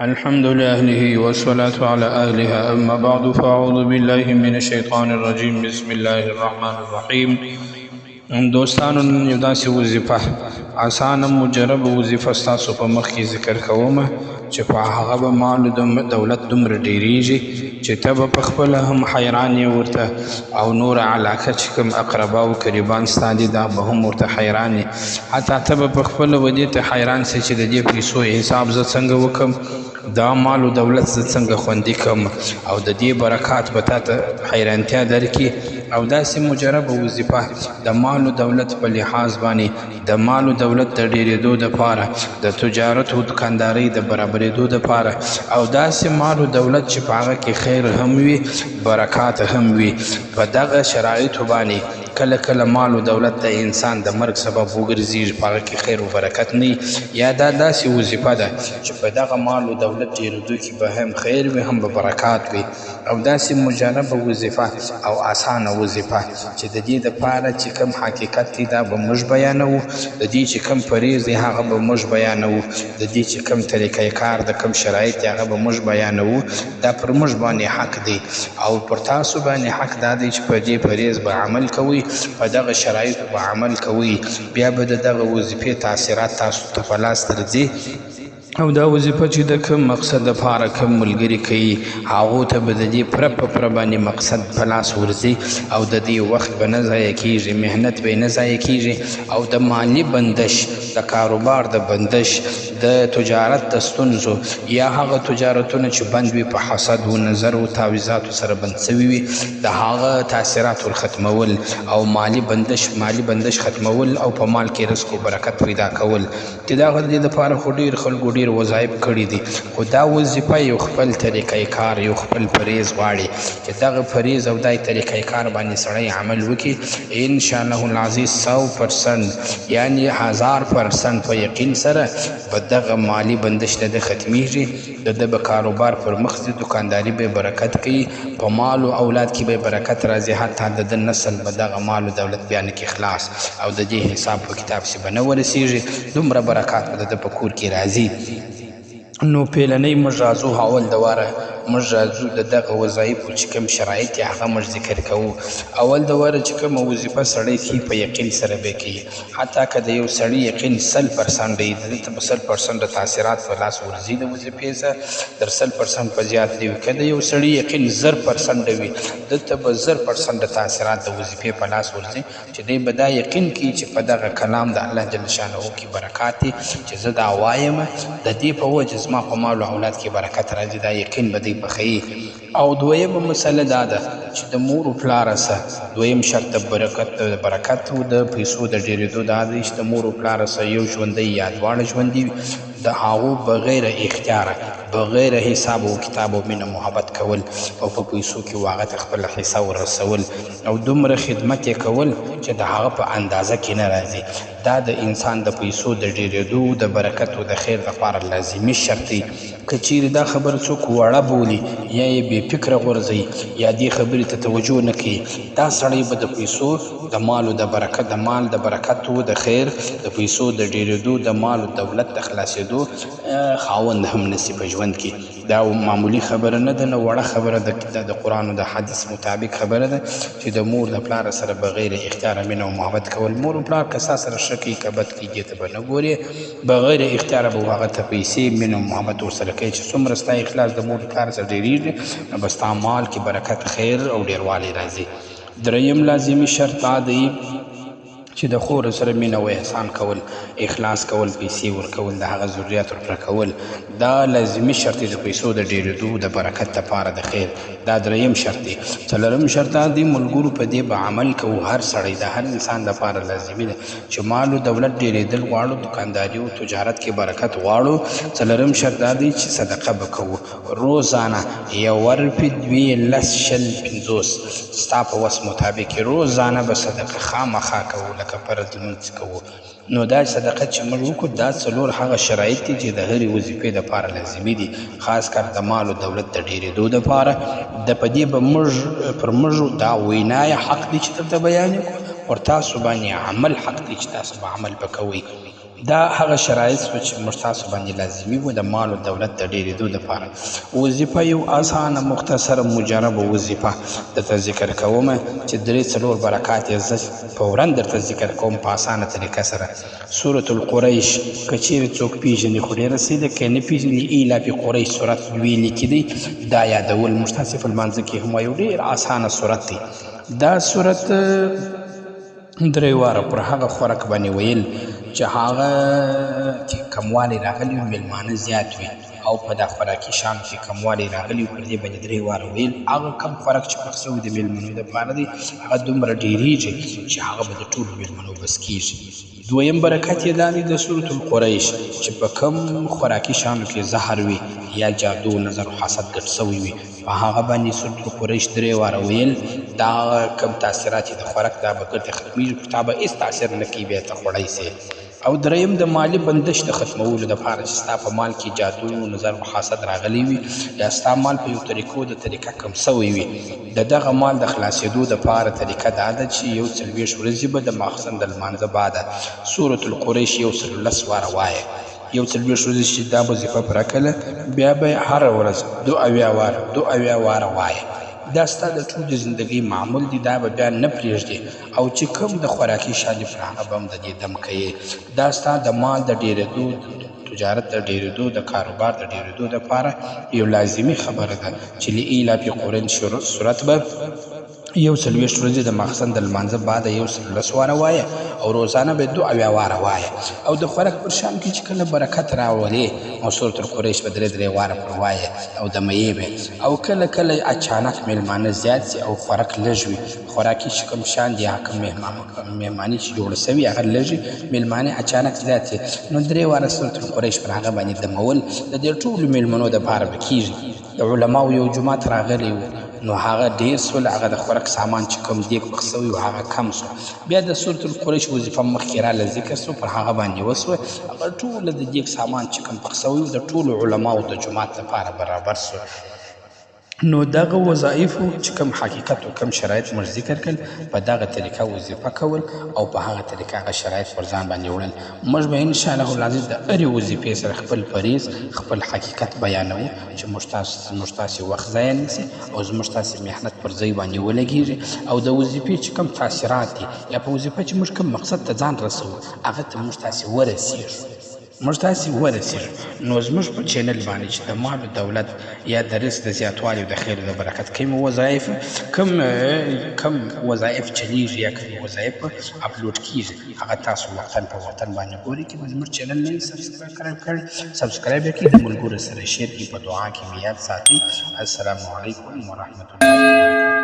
الحمد لله والصلاة على أهلها أما بعد فأعوذ بالله من الشيطان الرجيم بسم الله الرحمن الرحيم. دوستانو نن یو داسې وظیفه اسانه مجرب وظیفه ستاسو په مخ کې ذکر کومه چې په هغه به مال دولت دومره ډیریږي چې ته به په خپله هم حیران یې ورته او نور علاقه چې کوم اقربا او قریبان ستا دي دا به هم ورته حیران یې حتی ته به په خپله به دې ته حیران سې چې د دې پیسو حساب زه څنګه وکړم، دا مال و دولت زه څنګه خوندي کړم او د دې برکات به تا ته حیرانتیا درکړي. او داسې مجربه وظیفه د مال و دولت په لحاظ باندې د مال و دولت د ډېرېدو دپاره د تجارت و دکاندارۍ د برابرېدو دپاره او داسې مال و دولت چې په هغه کې خیر هم وي برکات هم وي. په دغه شرایطو باندې کله کله مال و دولت د انسان د مرګ سبب وګرځي، په هغه کې خیر و برکت نه یا دا داسې وظیفه ده چې په دغه مال و دولت ډېرېدو کې به هم خیر وي هم به برکات وي. او داسې مجربه وظیفه او اسانه وظیفه چې د دې دپاره چې کوم حقیقت دی دا به موږ بیانوو، د دې چې کوم فریض دی هغه به موږ بیانوو، د دې چې کوم طریقه کار د کوم شرایط دی هغه به موږ بیانوو. دا پر موږ باندې حق دی او پر تاسو باندې حق دا دی چې په دې فریض به عمل کوئ، په دغه شرایطو به عمل کوئ، بیا به د دغه وظیفې تاثیرات تاسو ته په لاس درځي. او دا وظیفه چې د کوم مقصد دپاره کوم ملګري کوي هغو ته به د دې پوره په پوره باندې مقصد په لاس ورځي او د دې وخت به نه ضایع کېږي، محنت به یې نه ضایع کېږي او د مالي بندش د کاروبار د بندش د تجارت د ستونزو یا هغه تجارتونه چې بند وي په حسد و نظر و تعویضاتو سره بند سوي وي د هغه تاثیرات ورختمول او مالي بندش ختمول او په مال کې رزق و برکت پیدا کول. چې دغه د دې دپاره خو ډېر خلکو ډېر وظایف کړي دي، خو دا وظیفه یو خپل طریقه کار یو خپل فریض غواړي چې دغه فریض او دای طریقه کار باندې سړی عمل وکړي انشاءالله العزیز 100% یعنی 1000% په یقین سره به دغه مالي بندش د ختمیږي، د به کاروبار پر مخ ځي، دکانداري به برکت کوي، په مال او اولاد کې به برکت راځي، حتی د نسل به دغه مال او دولت بیا نه کې خلاص او د دې حساب په کتاب کې به نه ورسیږي، دومره برکات به د په کور کې راځي. نو پیلنۍ موږ راځو اول د واره موږ راځو د دغه وظایفو چې کوم شرایط یې هغه موږ ذکر کوو. اول د واره چې کومه وظیفه سړی کوي په یقین سره به کوي، حتی که د یو سړي یقین 100% دی د ده ته به 100% د تاثیرات په لاس ورځي د وظیفې څخه در 100% په زیات دی. که د یو سړي یقین 0% وي ده ته به 0% د تاثیرات د وظیفې په لاس ورځي چې دی به دا یقین کوي چې په دغه کلام د الله جل شانه کې برکات دي چې زه دا وایم د دې په وجه زما په مال او اولاد کې برکت راځي، دا یقین به دی پخوي. او دویمه مسله دا ده چې د مور و پلاره سه دویم شرط د برکت و د پیسو د ډېرېدو دا دی چې د مور و پلاره سه یو ژوندی یا دواړه ژوندي د هغو بغیر اختیاره بغیر حساب و کتاب و مینه محبت کول او په پیسو کې هغه ته خپله حصه ورسول او دومره خدمت یې کول چې د هغه په اندازه کې نه راځي. دا د انسان د پیسو د ډېرېدو د برکت و د خیر لپاره لازمي شرط دی. که چیرې دا خبره څوک وړه بولي یا یې بې فکره غورځوي یا دې خبرې ته توجه نه کوي، دا سړی به د پیسو د مال د برکت د مال د برکت و د خیر د پیسو د ډېرېدو د مال و دولت د خلاصېدو خاوند هم نسی په ژوند کې. دا معمولی خبره نه ده، نه وړه خبره ده، د قرآن او د حدیث مطابق خبره ده چې د مور د پلار سره بغیر اختیاره مینه او محبت کول. مور و پلار که ستا سره ښه کوي که بد کوي دې ته به نه ګورې، بغیر اختیاره به هغه ته پیسې مینه او محبت ورسره کوي چې څومره ستا اخلاص د مور پلار سره ډېرېږي نو به ستا مال کې برکت خیر او ډېروالی راځي. دریم لازمي شرط دا دی چې د خور سره مینه و احسان کول، اخلاص کول، پیسې ورکول، د هغه ضرورت ورپوره کول، دا لازمي شرط دی د پیسو د ډېرېدو د برکت لپاره د خیر. دا دریم شرط دی. څلورم شرط دا دی ملګرو په دې به عمل کوو، هر سړی د هر انسان لپاره لازمي ده چې مال و دولت ډېرېدل غواړو، دکانداري او تجارت کې برکت غواړو. څلورم شرط دا دی چې صدقه به کوو روزانه 1 روپۍ 2 10 شل 50 ستا په وس مطابق روزانه به صدقه خامخا کوو لکه فرض لمونځ کوو. نو دا صدقه چې موږ وکړو دا څلور هغه شرایط دي چې د هرې وظیفې دپاره لازمي دي، خاص کر د مال و دولت د ډېرېدو دپاره. د په دې به موږ پر موږ دا وینا حق دی چې درته بیان یې کړو، پر تاسو باندې عمل حق دی چې تاسو به عمل به کوئ. دا هغه شرایط شو چې موږ تاسو باندې لازمي وو د مال او دولت د ډېرېدو دپاره. وظیفه یو اسانه مختصره مجربه وظیفه درته ذکر کومه چې 3-4 برکات یې زه فورا درته ذکر کوم په اسانه طریقه سره. سورة القریش که چیرې څوک پیژني خو ډېره ښه ده، که نه پیژني ایلافي قریش سورت ویلي کې دی، دا یادول موږ تاسې په لمانځه کې هم وایو. ډېر اسانه سورت دی. دا سورت 3 واره پر هغه خوراک باندې ویل چې هغه کې کموالی راغلی وي، میلمانه زیات وي او په دا خوراکي شیانو کې کموالی راغلی وي، پر دې باندې 3 واره ویل. هغه کم خوراک چې پخ شوی د میلمنو دپاره دی هغه دومره ډېرېږي چې هغه به د ټولو میلمنو بس کېږي. دویم برکت یې دا دی د سورة القریش چې په کم خوراکي شیانو کې زهر وي یا جادو نظر و حسد ګډ سوی وي، په هغه باندې سورة القریش 3 واره ویل. دا کم تاثیرات یې د خوراک دا به ګټې ختمېږي، تا به هېڅ تاثیر نه کوي، بیا ته خوړی سې. او دریم د مالی بندش د ختمولو دپاره چې ستا په مال کې جادو نظر و حسد راغلی وي یا ستا مال په یو طریقو د طریقه کم سوی وي، د دغه مال د خلاصېدو دپاره طریقه دا ده چې 40 ورځې به د ماخستن د لمانځه بعده سورة القریش 110 واره وایه. 40 ورځې چې دا وظیفه پوره کړله بیا به هره ورځ 2 واره وایه. دا ستا د ټول زندګۍ معمول دی، دا به بیا نه پرېږدي. او چې کوم د خوراکي شیان دي پر هغه به هم د دې دم کوي. دا ستا د مال د ډېرېدو، د تجارت د ډېرېدو، د کاروبار د ډېرېدو دپاره یو لازمي خبره ده چې لإیلاف قریش صورت به 40 ورځې د ماخستن د لمانځه بعد 110 واره وایه او روزانه به 2 واره وایه. او د خوراک پر شیانو کې چې کله برکت راولي او سورة القریش به 3 واره پر وایه او د میې به. او کله کله اچانک میلمانه زیات سي او خوراک لږ وي، خوراکي چې کوم شیان دي هغه مهماني چې جوړه سوي هغه لږ وي، میلمانې اچانک زیات سي، نو 3 واره سورة القریش پر هغه باندې دمول د دې ټولو میلمنو دپاره به کېږي. د علماو یو جومات راغلی و، نو هغه ډېر سول، هغه د خوراک سامان چې کوم دیګ پخ سوی و هغه کم سو، بیا د سورة القریش وظیفه مخکې راله ذکر سو، پر هغه باندې وسوه، هغه ټوله د دیګ سامان چې کوم پخ سوی و د ټولو علماو د جومات لپاره برابر سو. نو دغه وظایفو چې کوم حقیقت او کوم شرایط موږ ذکر کړل، په دغه طریقه وظیفه کول او په هغه طریقه هغه شرایط پر ځان باندې وړل. موږ به انشاءالله العزیز د هرې وظیفې سره خپل فریض، خپل حقیقت بیانوو چې موږ تاسې وخت ضایع نه سي او زموږ تاسې محنت پر ځای باندې ولګېږي. او د وظیفې چې کوم تاثیرات دي یا په وظیفه چې موږ کوم مقصد ته ځان رسوو هغه ته موږ تاسې ورسېږو. نو زموږ په چینل باندې چې د مال او دولت یا د رزق د زیاتوالي او د خیر د برکت کوم وظایف چلیږي یا کوم وظایف اپلوډ کېږي هغه تاسو وطن په وطن باندې ګورئ. که زموږ چینل نه سبسکرایب کړئ، د ملګرو سره شیر کړئ، په دعا کې مې یاد ساتئ. السلام علیکم ورحمة الله.